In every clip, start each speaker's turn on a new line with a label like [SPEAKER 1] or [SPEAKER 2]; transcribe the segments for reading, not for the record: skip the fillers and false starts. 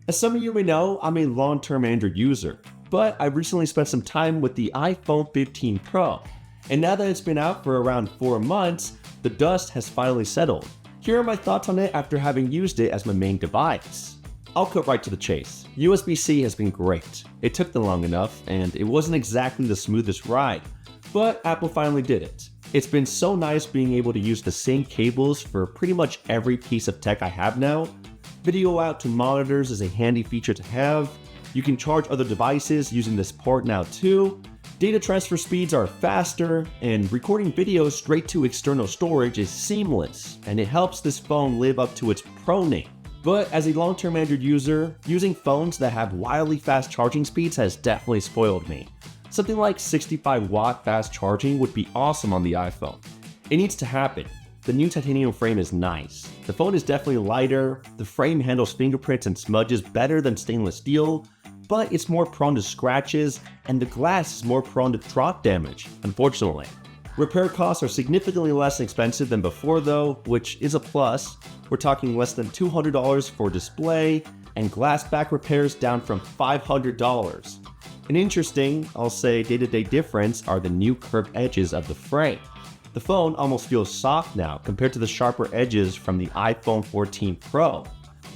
[SPEAKER 1] As some of you may know, I'm a long-term Android user, but I recently spent some time with the iPhone 15 Pro, and now that it's been out for around 4 months, the dust has finally settled. Here are my thoughts on it after having used it as my main device. I'll cut right to the chase. USB-C has been great. It took them long enough, and it wasn't exactly the smoothest ride, but Apple finally did it. It's been so nice being able to use the same cables for pretty much every piece of tech I have now. Video out to monitors is a handy feature to have. You can charge other devices using this port now too. Data transfer speeds are faster, and recording videos straight to external storage is seamless, and it helps this phone live up to its Pro name. But as a long-term Android user, using phones that have wildly fast charging speeds has definitely spoiled me. Something like 65-watt fast charging would be awesome on the iPhone. It needs to happen. The new titanium frame is nice. The phone is definitely lighter, the frame handles fingerprints and smudges better than stainless steel, but it's more prone to scratches, and the glass is more prone to drop damage, unfortunately. Repair costs are significantly less expensive than before though, which is a plus. We're talking less than $200 for display, and glass back repairs down from $500. An interesting, I'll say day-to-day difference are the new curved edges of the frame. The phone almost feels soft now compared to the sharper edges from the iPhone 14 Pro.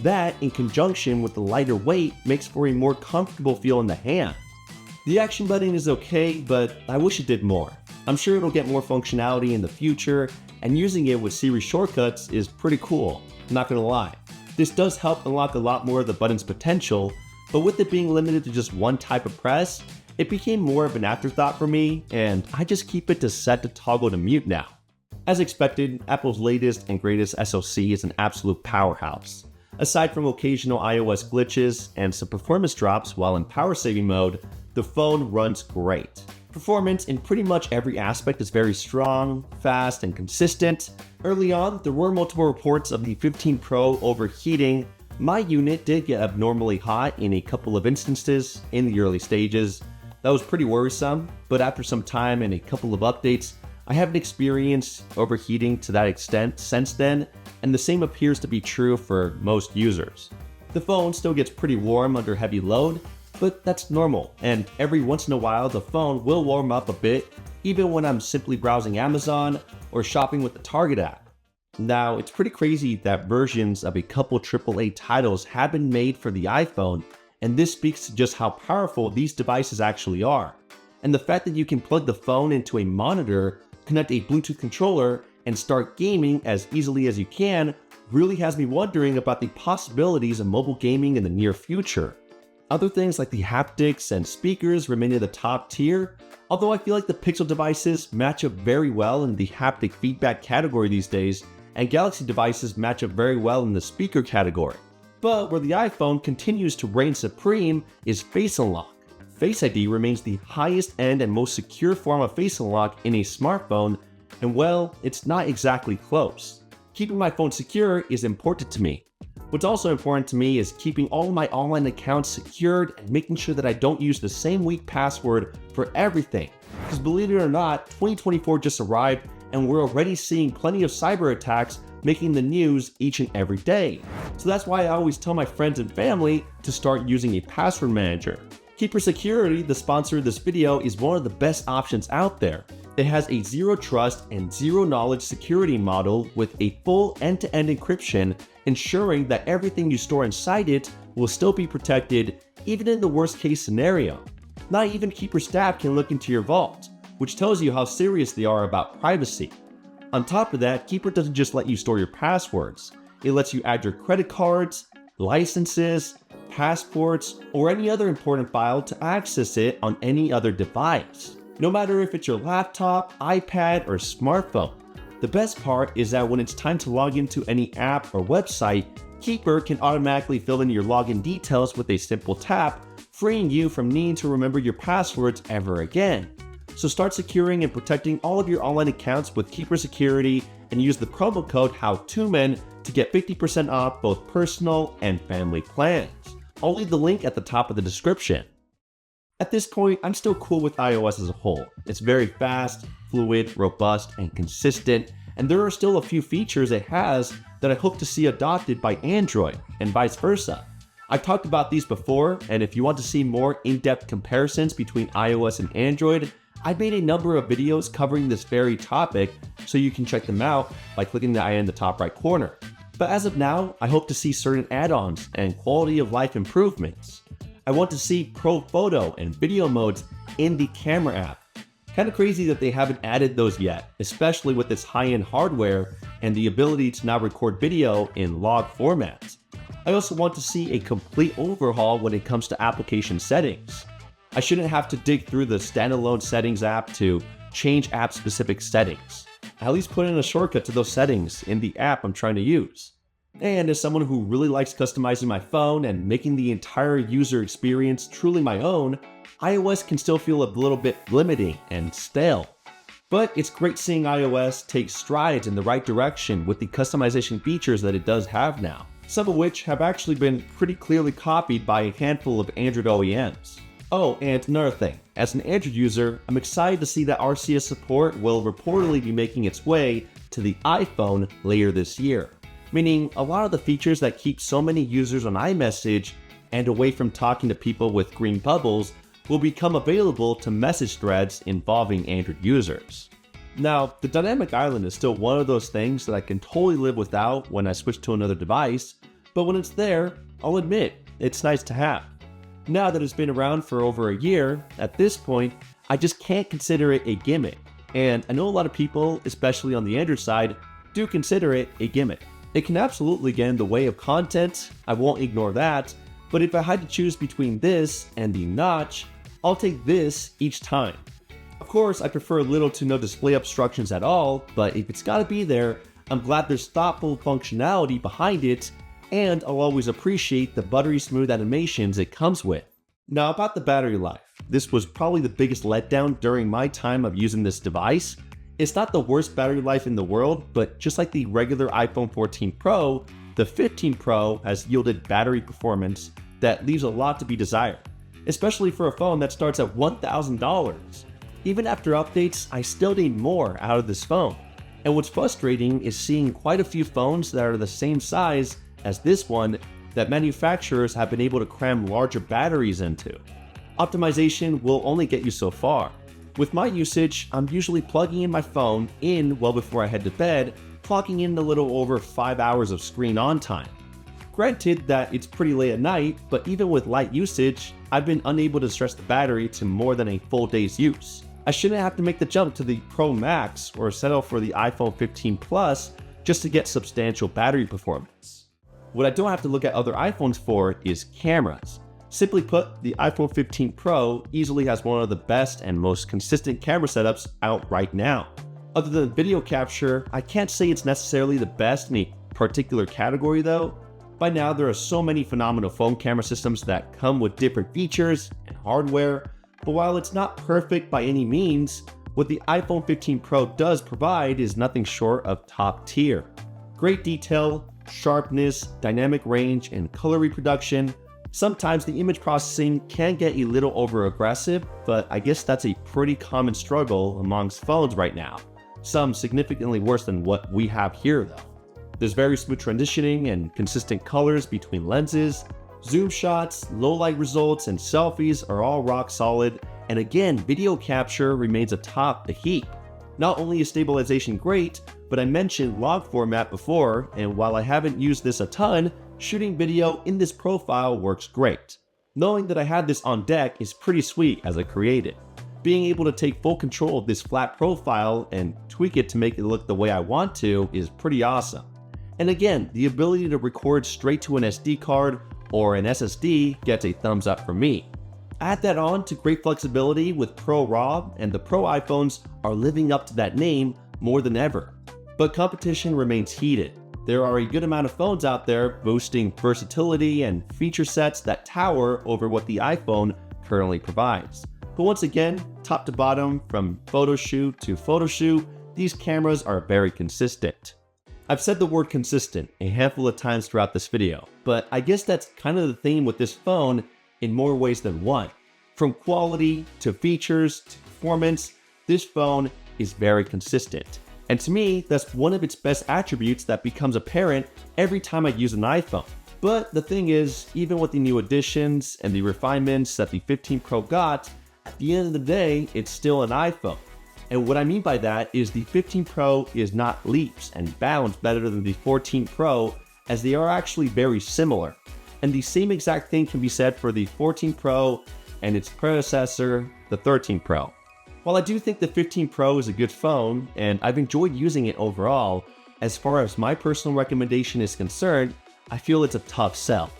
[SPEAKER 1] That, in conjunction with the lighter weight, makes for a more comfortable feel in the hand. The action button is okay, but I wish it did more. I'm sure it'll get more functionality in the future, and using it with Siri shortcuts is pretty cool, I'm not gonna lie. This does help unlock a lot more of the button's potential, but with it being limited to just one type of press, it became more of an afterthought for me, and I just keep it to set to toggle to mute now. As expected, Apple's latest and greatest SoC is an absolute powerhouse. Aside from occasional iOS glitches and some performance drops while in power saving mode, the phone runs great. Performance in pretty much every aspect is very strong, fast, and consistent. Early on, there were multiple reports of the 15 Pro overheating. My unit did get abnormally hot in a couple of instances in the early stages. That was pretty worrisome, but after some time and a couple of updates, I haven't experienced overheating to that extent since then, and the same appears to be true for most users. The phone still gets pretty warm under heavy load, but that's normal, and every once in a while the phone will warm up a bit, even when I'm simply browsing Amazon or shopping with the Target app. Now, it's pretty crazy that versions of a couple AAA titles have been made for the iPhone, and this speaks to just how powerful these devices actually are. And the fact that you can plug the phone into a monitor, connect a Bluetooth controller, and start gaming as easily as you can really has me wondering about the possibilities of mobile gaming in the near future. Other things like the haptics and speakers remain in the top tier, although I feel like the Pixel devices match up very well in the haptic feedback category these days, and Galaxy devices match up very well in the speaker category. But where the iPhone continues to reign supreme is Face Unlock. Face ID remains the highest end and most secure form of Face Unlock in a smartphone, and well, it's not exactly close. Keeping my phone secure is important to me. What's also important to me is keeping all of my online accounts secured and making sure that I don't use the same weak password for everything. Because believe it or not, 2024 just arrived and we're already seeing plenty of cyber attacks making the news each and every day. So that's why I always tell my friends and family to start using a password manager. Keeper Security, the sponsor of this video, is one of the best options out there. It has a zero trust and zero knowledge security model with a full end-to-end encryption, ensuring that everything you store inside it will still be protected even in the worst case scenario. Not even Keeper staff can look into your vault, which tells you how serious they are about privacy. On top of that, Keeper doesn't just let you store your passwords. It lets you add your credit cards, licenses, passports, or any other important file to access it on any other device, no matter if it's your laptop, iPad, or smartphone. The best part is that when it's time to log into any app or website, Keeper can automatically fill in your login details with a simple tap, freeing you from needing to remember your passwords ever again. So start securing and protecting all of your online accounts with Keeper Security and use the promo code HowToMen to get 50% off both personal and family plans. I'll leave the link at the top of the description. At this point, I'm still cool with iOS as a whole. It's very fast, fluid, robust, and consistent, and there are still a few features it has that I hope to see adopted by Android, and vice versa. I've talked about these before, and if you want to see more in-depth comparisons between iOS and Android, I've made a number of videos covering this very topic, so you can check them out by clicking the eye in the top right corner. But as of now, I hope to see certain add-ons and quality of life improvements. I want to see Pro Photo and video modes in the camera app. Kinda crazy that they haven't added those yet, especially with this high-end hardware and the ability to now record video in log formats. I also want to see a complete overhaul when it comes to application settings. I shouldn't have to dig through the standalone settings app to change app-specific settings. At least put in a shortcut to those settings in the app I'm trying to use. And as someone who really likes customizing my phone and making the entire user experience truly my own, iOS can still feel a little bit limiting and stale. But it's great seeing iOS take strides in the right direction with the customization features that it does have now, some of which have actually been pretty clearly copied by a handful of Android OEMs. Oh, and another thing, as an Android user, I'm excited to see that RCS support will reportedly be making its way to the iPhone later this year, meaning a lot of the features that keep so many users on iMessage and away from talking to people with green bubbles will become available to message threads involving Android users. Now, the dynamic island is still one of those things that I can totally live without when I switch to another device, but when it's there, I'll admit, it's nice to have. Now that it's been around for over a year, at this point, I just can't consider it a gimmick. And I know a lot of people, especially on the Android side, do consider it a gimmick. It can absolutely get in the way of content, I won't ignore that, but if I had to choose between this and the notch, I'll take this each time. Of course, I prefer little to no display obstructions at all, but if it's gotta be there, I'm glad there's thoughtful functionality behind it, and I'll always appreciate the buttery smooth animations it comes with. Now about the battery life, this was probably the biggest letdown during my time of using this device. It's not the worst battery life in the world, but just like the regular iPhone 14 Pro, the 15 Pro has yielded battery performance that leaves a lot to be desired, especially for a phone that starts at $1,000. Even after updates, I still need more out of this phone. And what's frustrating is seeing quite a few phones that are the same size as this one that manufacturers have been able to cram larger batteries into. Optimization will only get you so far. With my usage, I'm usually plugging in my phone well before I head to bed, clocking in a little over 5 hours of screen on time. Granted that it's pretty late at night, but even with light usage, I've been unable to stretch the battery to more than a full day's use. I shouldn't have to make the jump to the Pro Max or settle for the iPhone 15 Plus just to get substantial battery performance. What I don't have to look at other iPhones for is cameras. Simply put, the iPhone 15 Pro easily has one of the best and most consistent camera setups out right now. Other than video capture, I can't say it's necessarily the best in a particular category though. By now, there are so many phenomenal phone camera systems that come with different features and hardware, but while it's not perfect by any means, what the iPhone 15 Pro does provide is nothing short of top tier. Great detail, sharpness, dynamic range, and color reproduction. Sometimes the image processing can get a little over aggressive, but I guess that's a pretty common struggle amongst phones right now. Some significantly worse than what we have here though. There's very smooth transitioning and consistent colors between lenses. Zoom shots, low light results, and selfies are all rock solid. And again, video capture remains atop the heap. Not only is stabilization great, but I mentioned log format before, and while I haven't used this a ton, shooting video in this profile works great. Knowing that I had this on deck is pretty sweet as I create it. Being able to take full control of this flat profile and tweak it to make it look the way I want to is pretty awesome. And again, the ability to record straight to an SD card or an SSD gets a thumbs up from me. Add that on to great flexibility with Pro RAW, and the Pro iPhones are living up to that name more than ever. But competition remains heated. There are a good amount of phones out there boasting versatility and feature sets that tower over what the iPhone currently provides. But once again, top to bottom, from photo shoot to photo shoot, these cameras are very consistent. I've said the word consistent a handful of times throughout this video, but I guess that's kind of the theme with this phone in more ways than one. From quality to features to performance, this phone is very consistent. And to me, that's one of its best attributes that becomes apparent every time I use an iPhone. But the thing is, even with the new additions and the refinements that the 15 Pro got, at the end of the day, it's still an iPhone. And what I mean by that is the 15 Pro is not leaps and bounds better than the 14 Pro, as they are actually very similar. And the same exact thing can be said for the 14 Pro and its predecessor, the 13 Pro. While I do think the 15 Pro is a good phone, and I've enjoyed using it overall, as far as my personal recommendation is concerned, I feel it's a tough sell.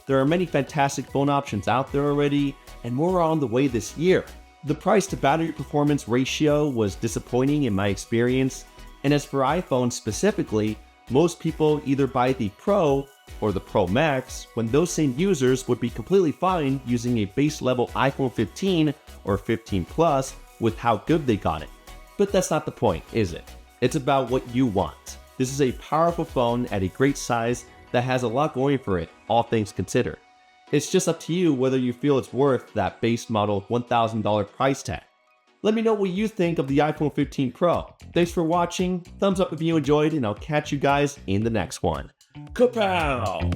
[SPEAKER 1] There are many fantastic phone options out there already, and more are on the way this year. The price to battery performance ratio was disappointing in my experience, and as for iPhone specifically, most people either buy the Pro or the Pro Max, when those same users would be completely fine using a base level iPhone 15 or 15 Plus with how good they got it. But that's not the point, is it? It's about what you want. This is a powerful phone at a great size that has a lot going for it, all things considered. It's just up to you whether you feel it's worth that base model $1,000 price tag. Let me know what you think of the iPhone 15 Pro. Thanks for watching, thumbs up if you enjoyed, and I'll catch you guys in the next one. Kapow!